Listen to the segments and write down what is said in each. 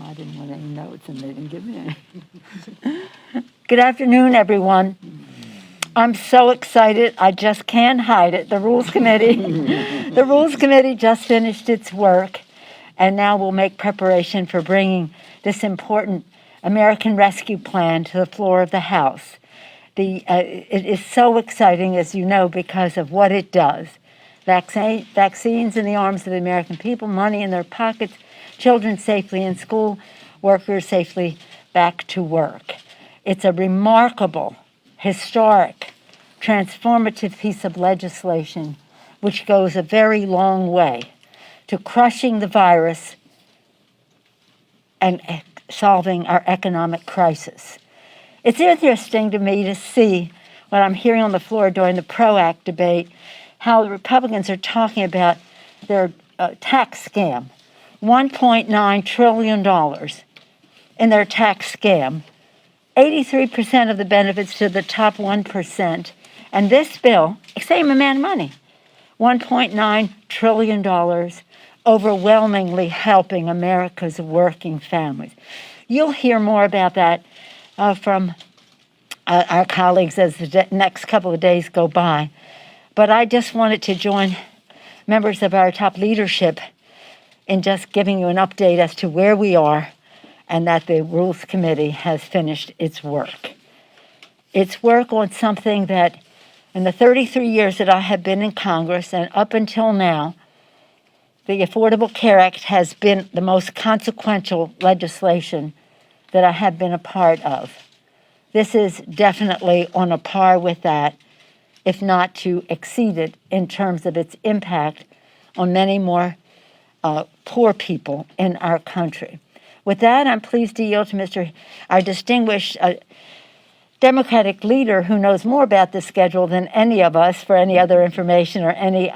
I didn't want any notes, and they didn't give me any. Good afternoon, everyone. I'm so excited. I just can't hide it. The Rules Committee just finished its work, and now we'll make preparation for bringing this important American Rescue Plan to the floor of the House. It is so exciting, as you know, because of what it does. Vaccines in the arms of the American people, money in their pockets, children safely in school, workers safely back to work. It's a remarkable, historic, transformative piece of legislation which goes a very long way to crushing the virus and solving our economic crisis. It's interesting to me to see what I'm hearing on the floor during the PRO Act debate, how the Republicans are talking about their tax scam. $1.9 trillion in their tax scam, 83% of the benefits to the top 1%. And this bill, same amount of money, $1.9 trillion, overwhelmingly helping America's working families. You'll hear more about that from our colleagues as the next couple of days go by. But I just wanted to join members of our top leadership in just giving you an update as to where we are and that the Rules Committee has finished its work. Its work on something that in the 33 years that I have been in Congress and up until now, the Affordable Care Act has been the most consequential legislation that I have been a part of. This is definitely on a par with that, if not to exceed it in terms of its impact on many more poor people in our country. With that, I'm pleased to yield to our distinguished Democratic leader who knows more about the schedule than any of us for any other information or any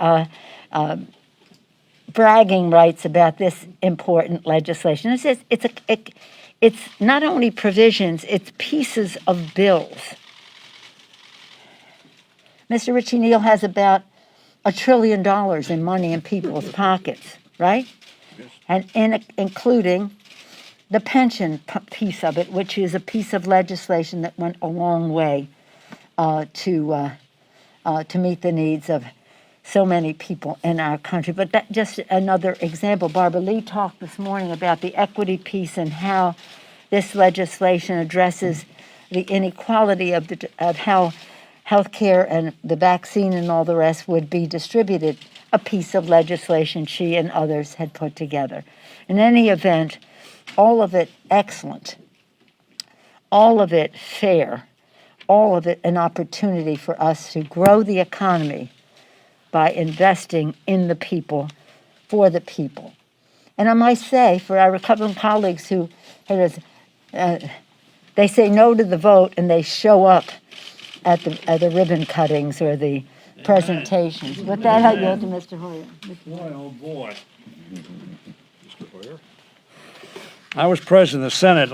bragging rights about this important legislation. It's not only provisions, it's pieces of bills. Mr. Richie Neal has about $1 trillion in money in people's pockets, right? Yes. And including the pension piece of it, which is a piece of legislation that went a long way to meet the needs of so many people in our country. But that just another example. Barbara Lee talked this morning about the equity piece and how this legislation addresses the inequality of how healthcare and the vaccine and all the rest would be distributed, a piece of legislation she and others had put together. In any event, all of it excellent, all of it fair, all of it an opportunity for us to grow the economy by investing in the people, for the people. And I might say, for our Republican colleagues who, they say no to the vote and they show up at the ribbon cuttings or the presentations. With that, I yield to Mr. Hoyer. Boy, oh boy. Mr. Hoyer. I was president of the Senate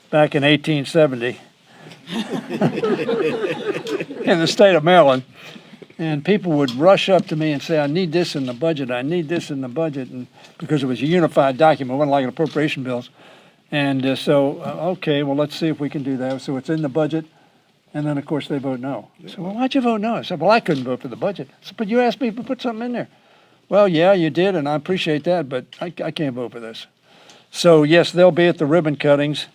back in 1870 in the state of Maryland, and people would rush up to me and say, I need this in the budget, I need this in the budget, and because it was a unified document, it wasn't like an appropriation bills. And okay, well, let's see if we can do that. So it's in the budget. And then, of course, they vote no. I said, well, why'd you vote no? I said, well, I couldn't vote for the budget. I said, but you asked me to put something in there. Well, yeah, you did, and I appreciate that, but I can't vote for this. So, yes, they'll be at the ribbon cuttings.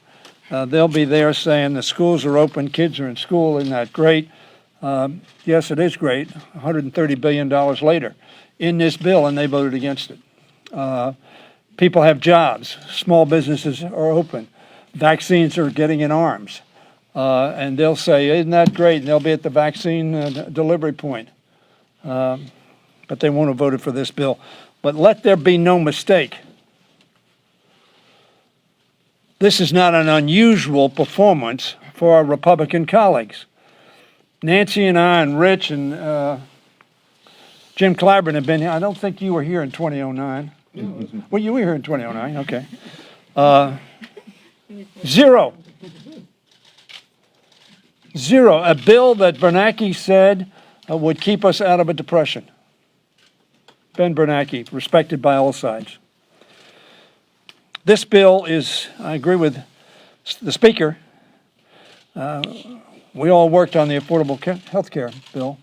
They'll be there saying the schools are open, kids are in school, isn't that great? Yes, it is great, $130 billion later in this bill, and they voted against it. People have jobs. Small businesses are open. Vaccines are getting in arms. And they'll say, isn't that great? And they'll be at the vaccine delivery point. But they won't have voted for this bill. But let there be no mistake. This is not an unusual performance for our Republican colleagues. Nancy and I and Rich and Jim Clyburn have been here. I don't think you were here in 2009. Well, you were here in 2009, okay. Zero. A bill that Bernanke said would keep us out of a depression. Ben Bernanke, respected by all sides. This bill is, I agree with the Speaker. We all worked on the Affordable Health Care bill,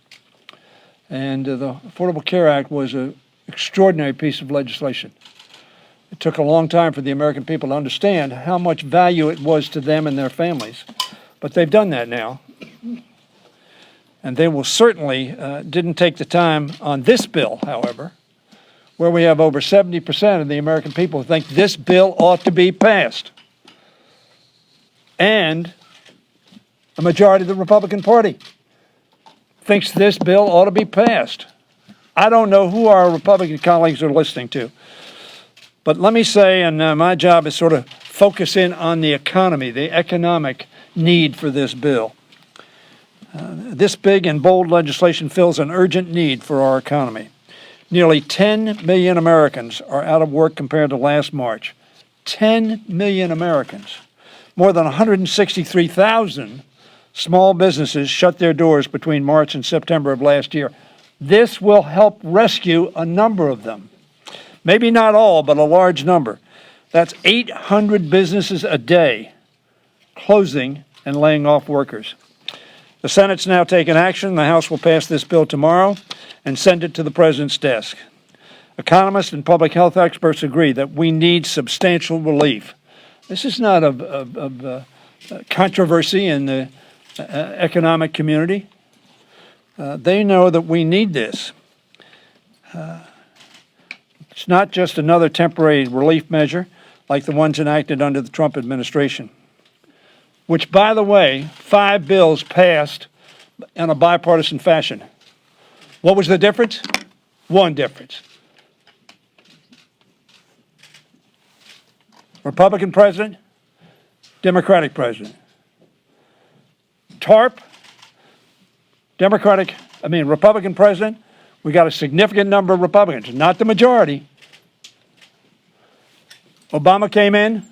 and the Affordable Care Act was an extraordinary piece of legislation. It took a long time for the American people to understand how much value it was to them and their families, but they've done that now. And they will certainly didn't take the time on this bill, however, where we have over 70% of the American people who think this bill ought to be passed. And a majority of the Republican Party thinks this bill ought to be passed. I don't know who our Republican colleagues are listening to. But let me say, and my job is sort of focus in on the economy, the economic need for this bill. This big and bold legislation fills an urgent need for our economy. Nearly 10 million Americans are out of work compared to last March. 10 million Americans. More than 163,000 small businesses shut their doors between March and September of last year. This will help rescue a number of them. Maybe not all, but a large number. That's 800 businesses a day closing and laying off workers. The Senate's now taken action. The House will pass this bill tomorrow and send it to the President's desk. Economists and public health experts agree that we need substantial relief. This is not a controversy in the economic community. They know that we need this. It's not just another temporary relief measure like the ones enacted under the Trump administration, which, by the way, 5 bills passed in a bipartisan fashion. What was the difference? One difference. Republican president, Democratic president. TARP, Republican president, we got a significant number of Republicans, not the majority. Obama came in,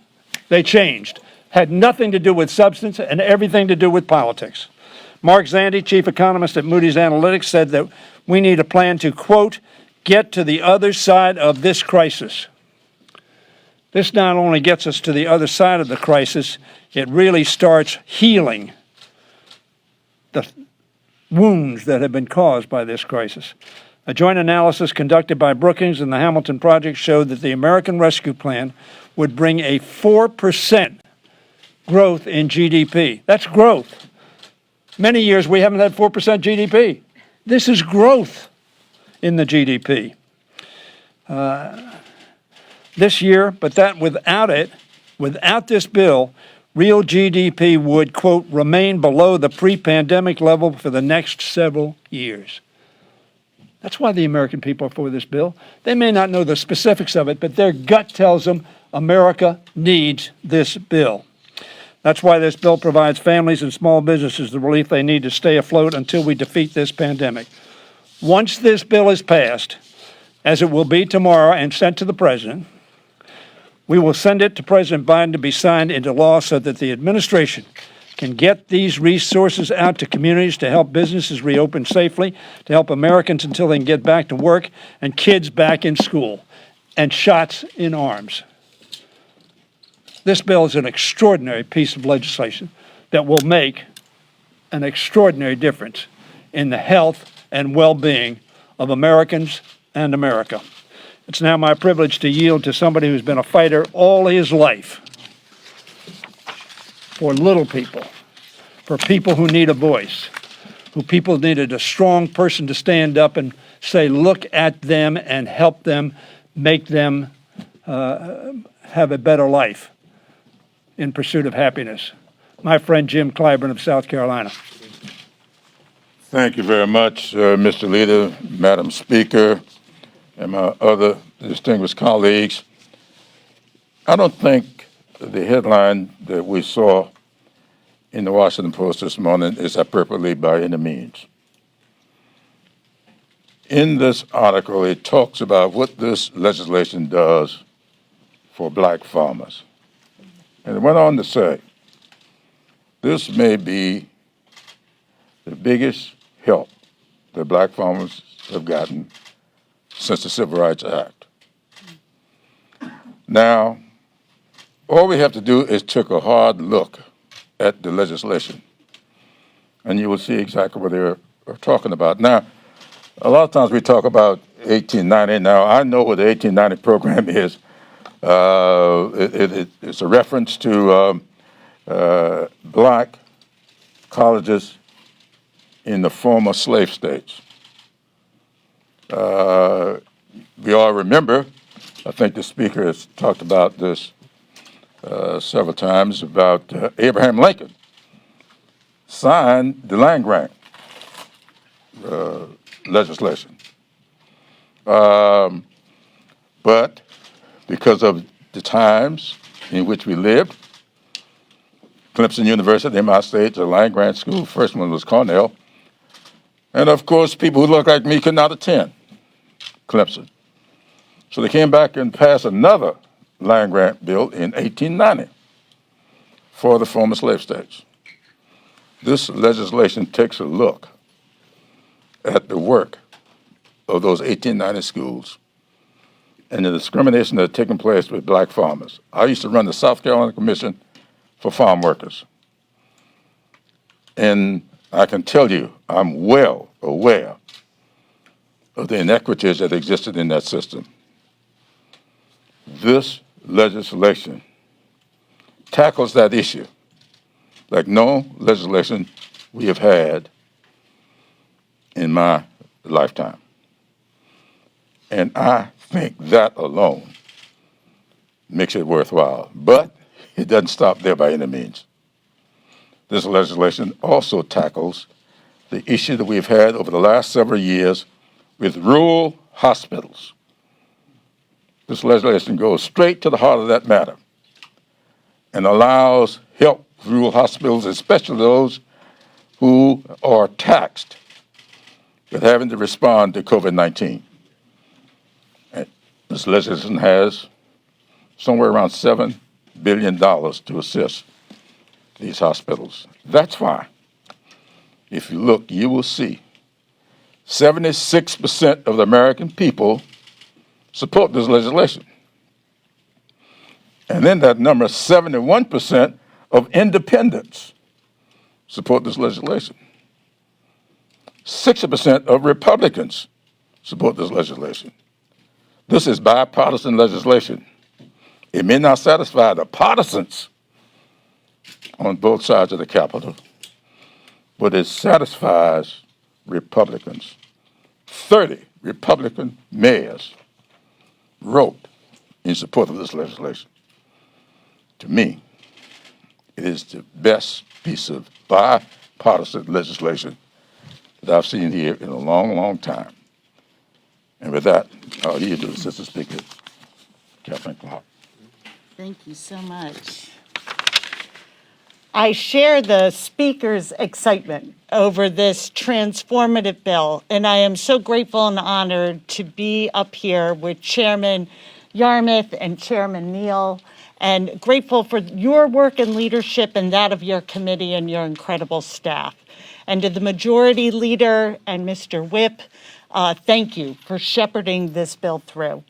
they changed. Had nothing to do with substance and everything to do with politics. Mark Zandi, chief economist at Moody's Analytics, said that we need a plan to, quote, get to the other side of this crisis. This not only gets us to the other side of the crisis, it really starts healing the wounds that have been caused by this crisis. A joint analysis conducted by Brookings and the Hamilton Project showed that the American Rescue Plan would bring a 4% growth in GDP. That's growth. Many years we haven't had 4% GDP. This is growth in the GDP. This year, but that without this bill, real GDP would, quote, remain below the pre-pandemic level for the next several years. That's why the American people are for this bill. They may not know the specifics of it, but their gut tells them America needs this bill. That's why this bill provides families and small businesses the relief they need to stay afloat until we defeat this pandemic. Once this bill is passed, as it will be tomorrow and sent to the President, we will send it to President Biden to be signed into law so that the administration can get these resources out to communities to help businesses reopen safely, to help Americans until they can get back to work, and kids back in school, and shots in arms. This bill is an extraordinary piece of legislation that will make an extraordinary difference in the health and well-being of Americans and America. It's now my privilege to yield to somebody who's been a fighter all his life for little people, for people who need a voice, who people needed a strong person to stand up and say, look at them and help them, make them have a better life in pursuit of happiness. My friend Jim Clyburn of South Carolina. Thank you very much, Mr. Leader, Madam Speaker, and my other distinguished colleagues. I don't think the headline that we saw in the Washington Post this morning is hyperbole by any means. In this article, it talks about what this legislation does for black farmers. And it went on to say, this may be the biggest help that black farmers have gotten since the Civil Rights Act. Now, all we have to do is take a hard look at the legislation, and you will see exactly what they're talking about. Now, a lot of times we talk about 1890. Now, I know what the 1890 program is. It's a reference to black colleges in the former slave states. We all remember, I think the speaker has talked about this several times, about Abraham Lincoln signed the land grant legislation. But because of the times in which we lived, Clemson University in my state, the land grant school, first one was Cornell, and of course people who look like me could not attend Clemson. So they came back and passed another land grant bill in 1890 for the former slave states. This legislation takes a look at the work of those 1890 schools and the discrimination that had taken place with black farmers. I used to run the South Carolina Commission for Farm Workers. And I can tell you, I'm well aware of the inequities that existed in that system. This legislation tackles that issue like no legislation we have had in my lifetime. And I think that alone makes it worthwhile. But it doesn't stop there by any means. This legislation also tackles the issue that we've had over the last several years with rural hospitals. This legislation goes straight to the heart of that matter and allows help rural hospitals, especially those who are taxed with having to respond to COVID-19. And this legislation has somewhere around $7 billion to assist these hospitals. That's why, if you look, you will see 76% of the American people support this legislation. And then that number, 71% of independents support this legislation. 60% of Republicans support this legislation. This is bipartisan legislation. It may not satisfy the partisans on both sides of the Capitol, but it satisfies Republicans. 30 Republican mayors wrote in support of this legislation. To me, it is the best piece of bipartisan legislation that I've seen here in a long, long time. And with that, I'll yield to the Assistant Speaker, Kathleen Clark. Thank you so much. I share the speaker's excitement over this transformative bill, and I am so grateful and honored to be up here with Chairman Yarmuth and Chairman Neal, and grateful for your work and leadership and that of your committee and your incredible staff. And to the Majority Leader and Mr. Whip, thank you for shepherding this bill through.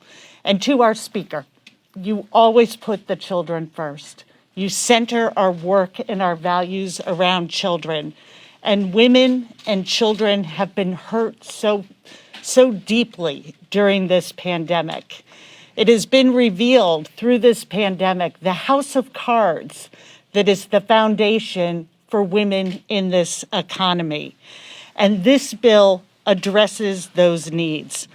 And to our Speaker, you always put the children first. You center our work and our values around children. And women and children have been hurt so deeply during this pandemic. It has been revealed through this pandemic, the house of cards that is the foundation for women in this economy. And this bill addresses those needs.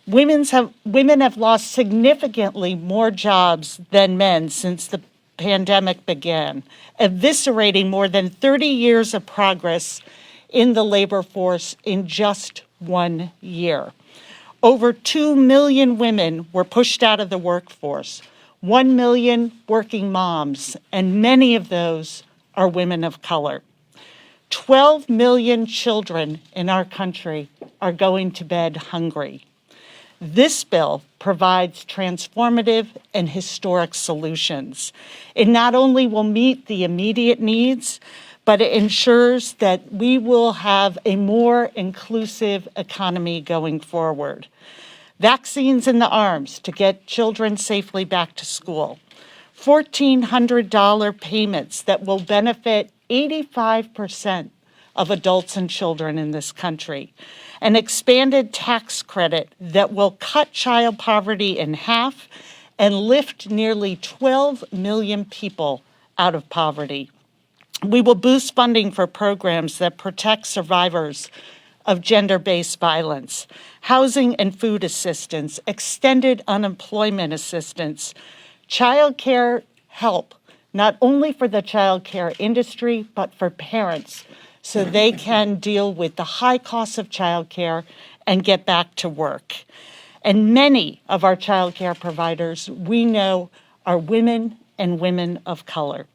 Women have lost significantly more jobs than men since the pandemic began, eviscerating more than 30 years of progress in the labor force in just 1 year. Over 2 million women were pushed out of the workforce, 1 million working moms, and many of those are women of color. 12 million children in our country are going to bed hungry. This bill provides transformative and historic solutions. It not only will meet the immediate needs, but it ensures that we will have a more inclusive economy going forward. Vaccines in the arms to get children safely back to school. $1,400 payments that will benefit 85% of adults and children in this country, an expanded tax credit that will cut child poverty in half and lift nearly 12 million people out of poverty. We will boost funding for programs that protect survivors of gender-based violence, housing and food assistance, extended unemployment assistance, child care help, not only for the child care industry, but for parents, so they can deal with the high costs of child care and get back to work. And many of our child care providers we know are women and women of color.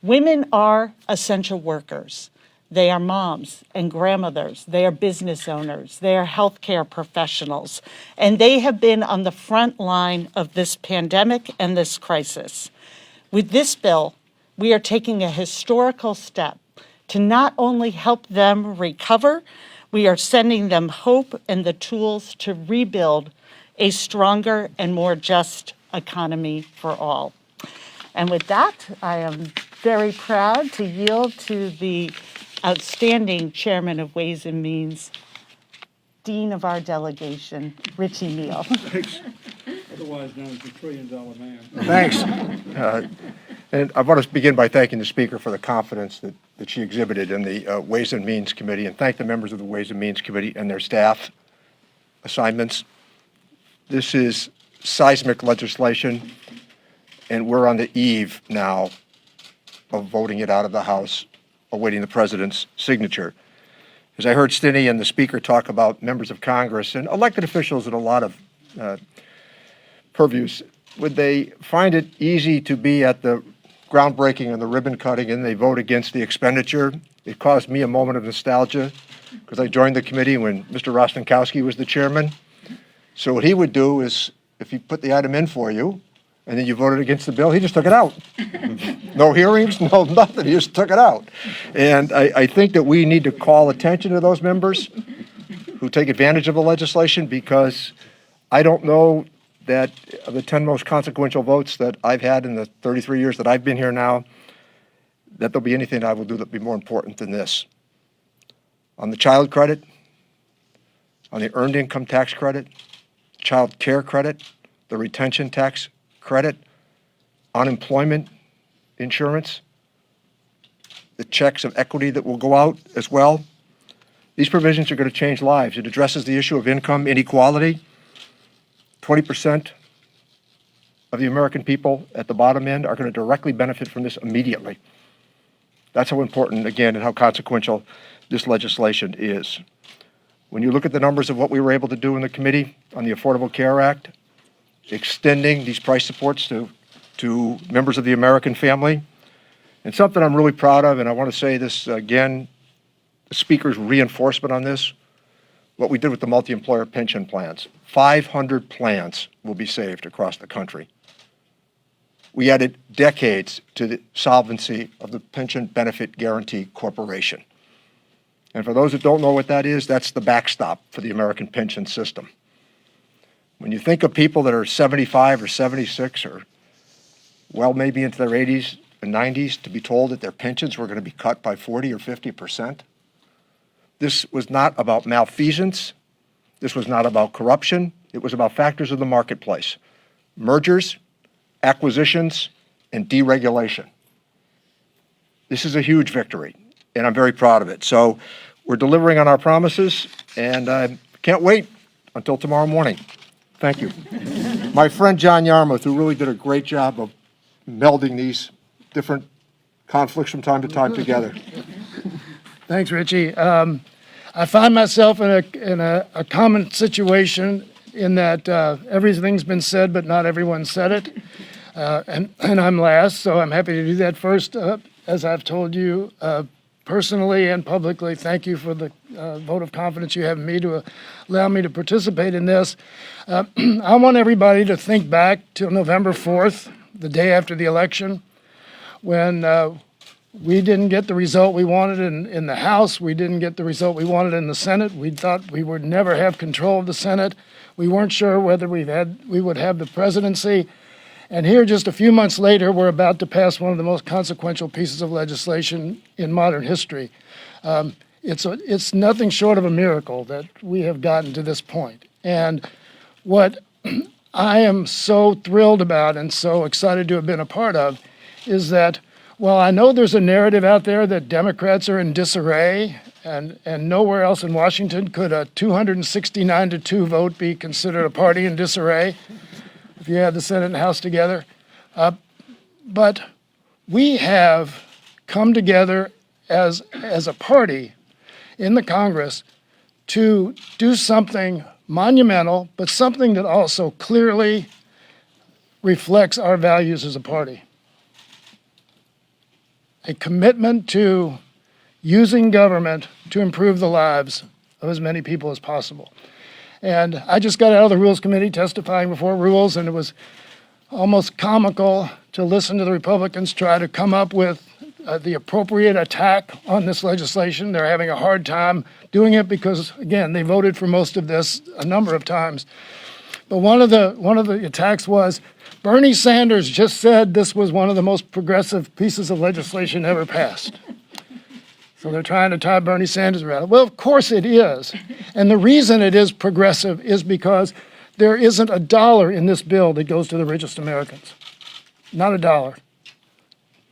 Women are essential workers. They are moms and grandmothers. They are business owners. They are healthcare professionals. And they have been on the front line of this pandemic and this crisis. With this bill, we are taking a historical step to not only help them recover, we are sending them hope and the tools to rebuild a stronger and more just economy for all. And with that, I am very proud to yield to the outstanding Chairman of Ways and Means, Dean of our delegation, Richie Neal. Otherwise known as the $1 trillion man. Thanks. And I want to begin by thanking the Speaker for the confidence that she exhibited in the Ways and Means Committee, and thank the members of the Ways and Means Committee and their staff assignments. This is seismic legislation, and we're on the eve now of voting it out of the House, awaiting the President's signature. As I heard Stinney and the Speaker talk about members of Congress and elected officials in a lot of purviews, would they find it easy to be at the groundbreaking and the ribbon cutting and they vote against the expenditure? It caused me a moment of nostalgia because I joined the committee when Mr. Rostenkowski was the chairman. So what he would do is, if he put the item in for you and then you voted against the bill, he just took it out. No hearings, no nothing, he just took it out. And I think that we need to call attention to those members who take advantage of the legislation, because I don't know that of the 10 most consequential votes that I've had in the 33 years that I've been here now, that there'll be anything I will do that'll be more important than this. On the child credit, on the earned income tax credit, child care credit, the retention tax credit, unemployment insurance, the checks of equity that will go out as well. These provisions are going to change lives. It addresses the issue of income inequality. 20% of the American people at the bottom end are going to directly benefit from this immediately. That's how important, again, and how consequential this legislation is. When you look at the numbers of what we were able to do in the committee on the Affordable Care Act, extending these price supports to members of the American family, and something I'm really proud of, and I want to say this again, the Speaker's reinforcement on this, what we did with the multi-employer pension plans. 500 plans will be saved across the country. We added decades to the solvency of the Pension Benefit Guaranty Corporation. And for those that don't know what that is, that's the backstop for the American pension system. When you think of people that are 75 or 76 or, well, maybe into their 80s and 90s, to be told that their pensions were going to be cut by 40 or 50%, this was not about malfeasance. This was not about corruption. It was about factors of the marketplace: mergers, acquisitions, and deregulation. This is a huge victory, and I'm very proud of it. So we're delivering on our promises, and I can't wait until tomorrow morning. Thank you. My friend John Yarmouth, who really did a great job of melding these different conflicts from time to time together. Thanks, Richie. I find myself in a common situation in that everything's been said, but not everyone said it. And I'm last, so I'm happy to do that first. As I've told you personally and publicly, thank you for the vote of confidence you have in me to allow me to participate in this. I want everybody to think back to November 4th, the day after the election, when we didn't get the result we wanted in the House. We didn't get the result we wanted in the Senate. We thought we would never have control of the Senate. We weren't sure whether we would have the presidency. And here, just a few months later, we're about to pass one of the most consequential pieces of legislation in modern history. It's nothing short of a miracle that we have gotten to this point. And what I am so thrilled about and so excited to have been a part of is that while I know there's a narrative out there that Democrats are in disarray and nowhere else in Washington could a 269-2 vote be considered a party in disarray if you had the Senate and House together. But we have come together as a party in the Congress to do something monumental, but something that also clearly reflects our values as a party. A commitment to using government to improve the lives of as many people as possible. And I just got out of the Rules Committee testifying before Rules, and it was almost comical to listen to the Republicans try to come up with the appropriate attack on this legislation. They're having a hard time doing it because, again, they voted for most of this a number of times. But one of the attacks was Bernie Sanders just said this was one of the most progressive pieces of legislation ever passed. So they're trying to tie Bernie Sanders around it. Well, of course it is. And the reason it is progressive is because there isn't a dollar in this bill that goes to the richest Americans. Not a dollar.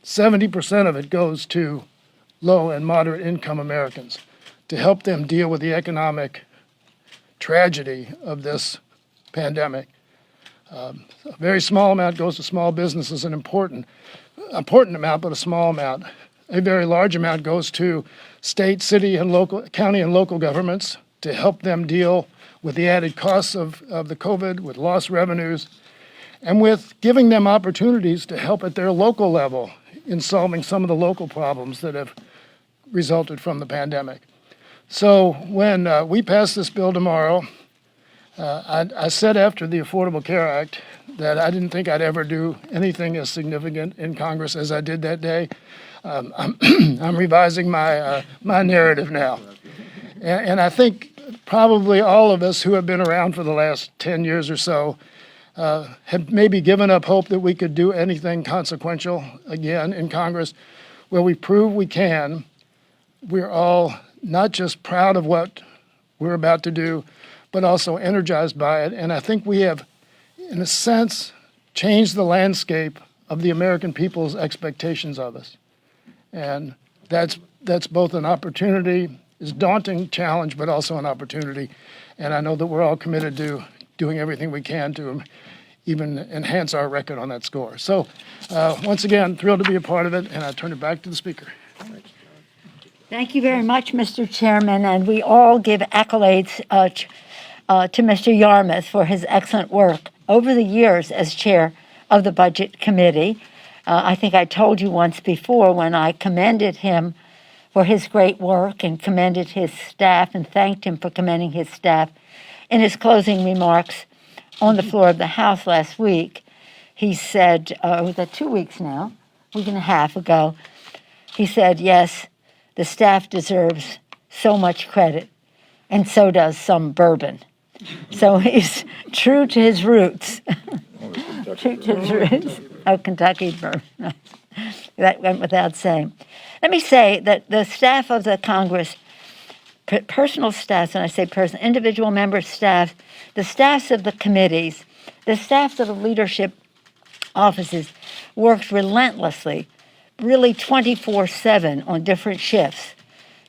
70% of it goes to low and moderate income Americans to help them deal with the economic tragedy of this pandemic. A very small amount goes to small businesses, an important amount, but a small amount. A very large amount goes to state, city, and local, county and local governments to help them deal with the added costs of the COVID, with lost revenues, and with giving them opportunities to help at their local level in solving some of the local problems that have resulted from the pandemic. So when we pass this bill tomorrow, I said after the Affordable Care Act that I didn't think I'd ever do anything as significant in Congress as I did that day. I'm revising my narrative now. And I think probably all of us who have been around for the last 10 years or so have maybe given up hope that we could do anything consequential again in Congress. Well, we prove we can. We're all not just proud of what we're about to do, but also energized by it. And I think we have, in a sense, changed the landscape of the American people's expectations of us. And that's both an opportunity, is a daunting challenge, but also an opportunity. And I know that we're all committed to doing everything we can to even enhance our record on that score. So once again, thrilled to be a part of it, and I turn it back to the Speaker. Thank you very much, Mr. Chairman, and we all give accolades to Mr. Yarmouth for his excellent work over the years as chair of the Budget Committee. I think I told you once before when I commended him for his great work and commended his staff and thanked him for commending his staff. In his closing remarks on the floor of the House last week, he said, was that 2 weeks now, a week and a half ago, he said, yes, the staff deserves so much credit, and so does some bourbon. So he's true to his roots. True to his roots. Oh, Kentucky bourbon. That went without saying. Let me say that the staff of the Congress, personal staffs, and I say personal, individual member staff, the staffs of the committees, the staffs of the leadership offices worked relentlessly, really 24/7 on different shifts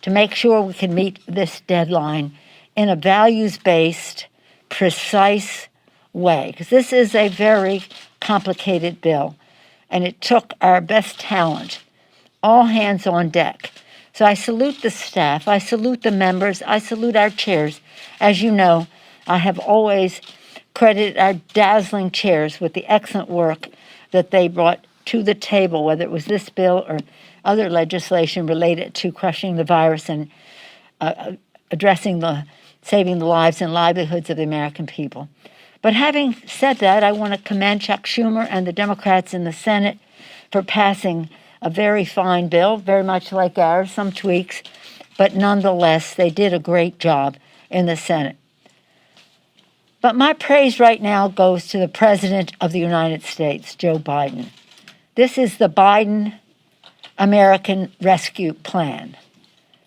to make sure we can meet this deadline in a values-based, precise way, because this is a very complicated bill, and it took our best talent, all hands on deck. So I salute the staff, I salute the members, I salute our chairs. As you know, I have always credited our dazzling chairs with the excellent work that they brought to the table, whether it was this bill or other legislation related to crushing the virus and saving the lives and livelihoods of the American people. But having said that, I want to commend Chuck Schumer and the Democrats in the Senate for passing a very fine bill, very much like ours, some tweaks, but nonetheless, they did a great job in the Senate. But my praise right now goes to the President of the United States, Joe Biden. This is the Biden American Rescue Plan.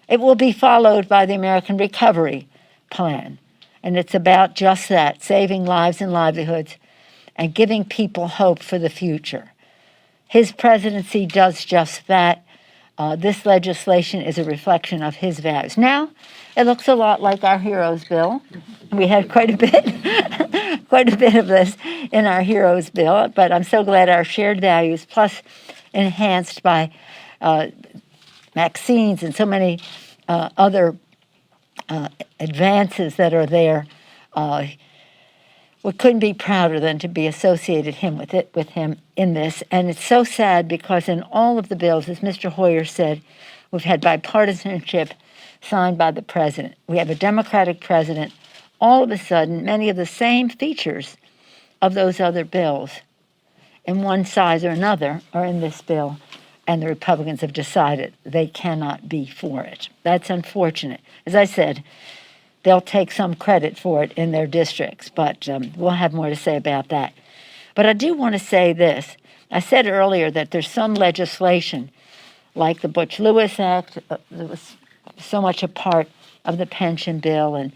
It will be followed by the American Recovery Plan. And it's about just that, saving lives and livelihoods and giving people hope for the future. His presidency does just that. This legislation is a reflection of his values. Now, it looks a lot like our Heroes Bill. We had quite a bit, quite a bit of this in our Heroes Bill, but I'm so glad our shared values, plus enhanced by vaccines and so many other advances that are there, we couldn't be prouder than to be associated with him in this. And it's so sad because in all of the bills, as Mr. Hoyer said, we've had bipartisanship signed by the president. We have a Democratic president. All of a sudden, many of the same features of those other bills, in one size or another, are in this bill, and the Republicans have decided they cannot be for it. That's unfortunate. As I said, they'll take some credit for it in their districts, but we'll have more to say about that. But I do want to say this. I said earlier that there's some legislation, like the Butch-Lewis Act, that was so much a part of the pension bill, and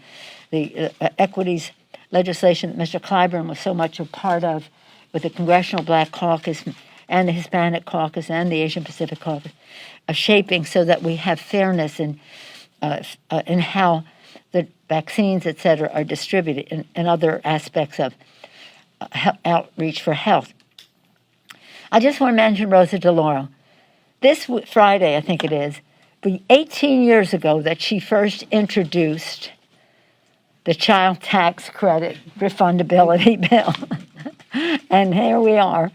the equities legislation that Mr. Clyburn was so much a part of with the Congressional Black Caucus and the Hispanic Caucus and the Asian Pacific Caucus, shaping so that we have fairness in how the vaccines, et cetera, are distributed and other aspects of outreach for health. I just want to mention Rosa DeLauro. This Friday, I think it is, be 18 years ago that she first introduced the child tax credit refundability bill. And here we are.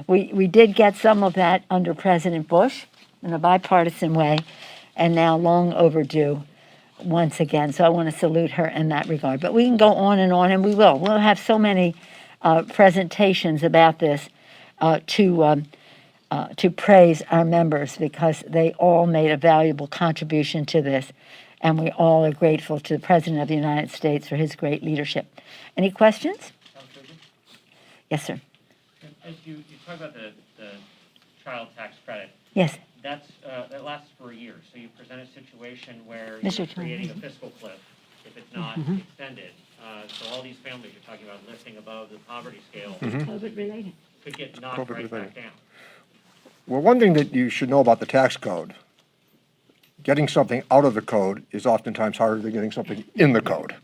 We did get some of that under President Bush in a bipartisan way, and now long overdue once again. So I want to salute her in that regard. But we can go on, and we will. We'll have so many presentations about this to praise our members because they all made a valuable contribution to this. And we all are grateful to the President of the United States for his great leadership. Any questions? Yes, sir. As you talk about the child tax credit, Yes. that lasts for a year. So you present a situation where Mr. you're Chairman. creating a fiscal cliff if it's not extended. So all these families you're talking about lifting above the poverty scale COVID related. could get knocked COVID right related. back down. Well, one thing that you should know about the tax code, getting something out of the code is oftentimes harder than getting something in the code.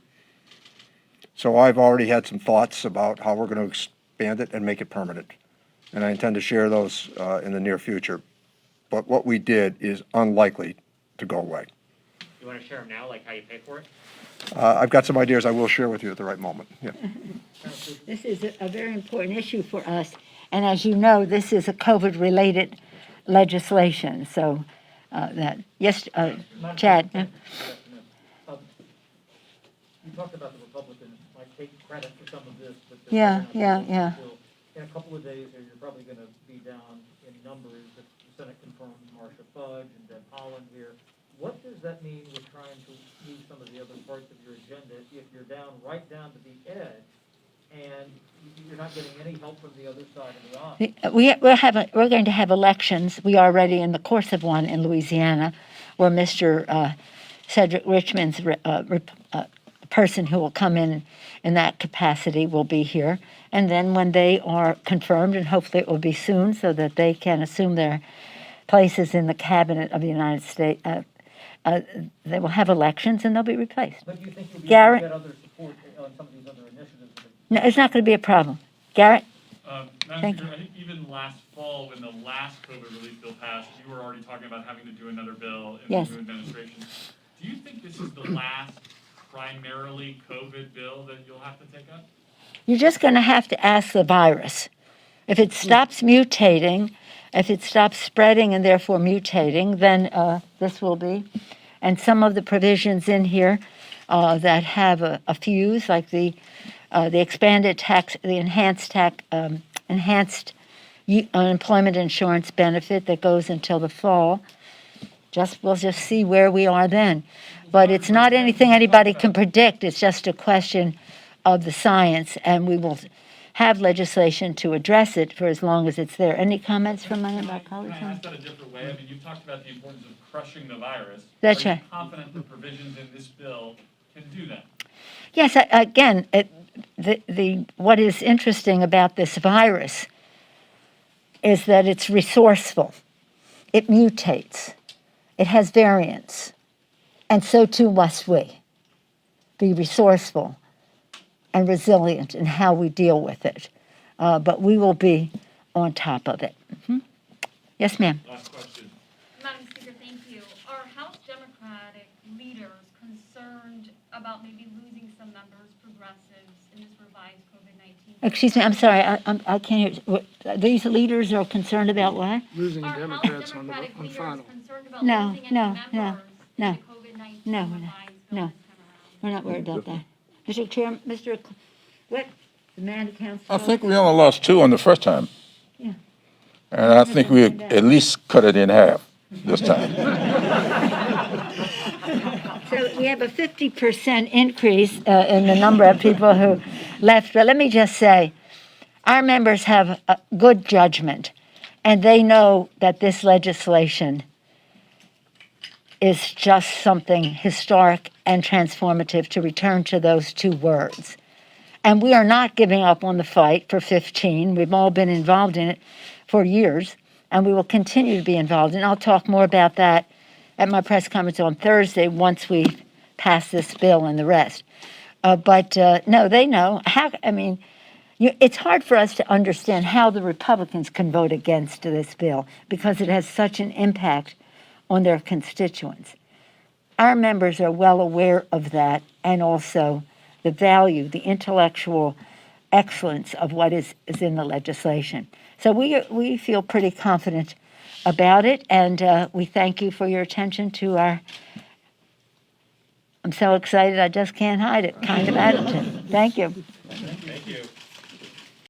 So I've already had some thoughts about how we're going to expand it and make it permanent. And I intend to share those in the near future. But what we did is unlikely to go away. You want to share them now, like how you pay for it? I've got some ideas I will share with you at the right moment. Yeah. This is a very important issue for us. And as you know, this is a COVID-related legislation. So yes, Chad. You talked about the Republicans might take credit for some of this, but Yeah. in a couple of days here, you're probably going to be down in numbers if the Senate confirms Marsha Fudge and Deb Haaland here. What does that mean with trying to move some of the other parts of your agenda if you're right down to the edge and you're not getting any help from the other side of the aisle? We're going to have elections. We are already in the course of one in Louisiana, where Mr. Cedric Richmond's person who will come in that capacity will be here. And then when they are confirmed, and hopefully it will be soon so that they can assume their places in the cabinet of the United States, they will have elections and they'll be replaced. But do you think you'll be able Garrett? to get other support on some of these other initiatives? No, it's not going to be a problem. Garrett? Madam Thank Speaker, I think even last fall, when the last COVID relief bill passed, you were already talking about having to do another bill in Yes. the new administration. Do you think this is the last primarily COVID bill that you'll have to take up? You're just going to have to ask the virus. If it stops mutating, if it stops spreading and therefore mutating, then this will be. And some of the provisions in here that have a fuse, like the expanded tax, the enhanced unemployment insurance benefit that goes until the fall. We'll just see where we are then. But it's not anything anybody can predict. It's just a question of the science, and we will have legislation to address it for as long as it's there. Any comments from any of our colleagues? Can I ask that a different way? I mean, you've talked about the importance of crushing the virus. That's Are right. you confident the provisions in this bill can do that? Yes, again, what is interesting about this virus is that it's resourceful. It mutates. It has variants. And so too must we be resourceful and resilient in how we deal with it. But we will be on top of it. Yes, ma'am. Last question. Madam Speaker, thank you. Are House Democratic leaders concerned about maybe losing some members, progressives, in this revised COVID-19? Excuse me, I'm sorry, I can't hear. These leaders are concerned about what? Losing Are House Democrats on Democratic leaders final. concerned about No, losing any no, members no, in no. the COVID-19 No, revised we're not. bill No. this time around? We're not worried about that. Mr. Chair, what? The man council? I think we only lost 2 on the first time. Yeah. And I think we at least cut it in half this time. So we have a 50% increase in the number of people who left. But let me just say, our members have a good judgment, and they know that this legislation is just something historic and transformative, to return to those 2 words. And we are not giving up on the fight for 15. We've all been involved in it for years, and we will continue to be involved. And I'll talk more about that at my press conference on Thursday once we pass this bill and the rest. But no, they know. It's hard for us to understand how the Republicans can vote against this bill because it has such an impact on their constituents. Our members are well aware of that, and also the value, the intellectual excellence of what is in the legislation. So we feel pretty confident about it, and we thank you for your attention to our, I'm so excited I just can't hide it, kind of attitude. Thank you. Thank you.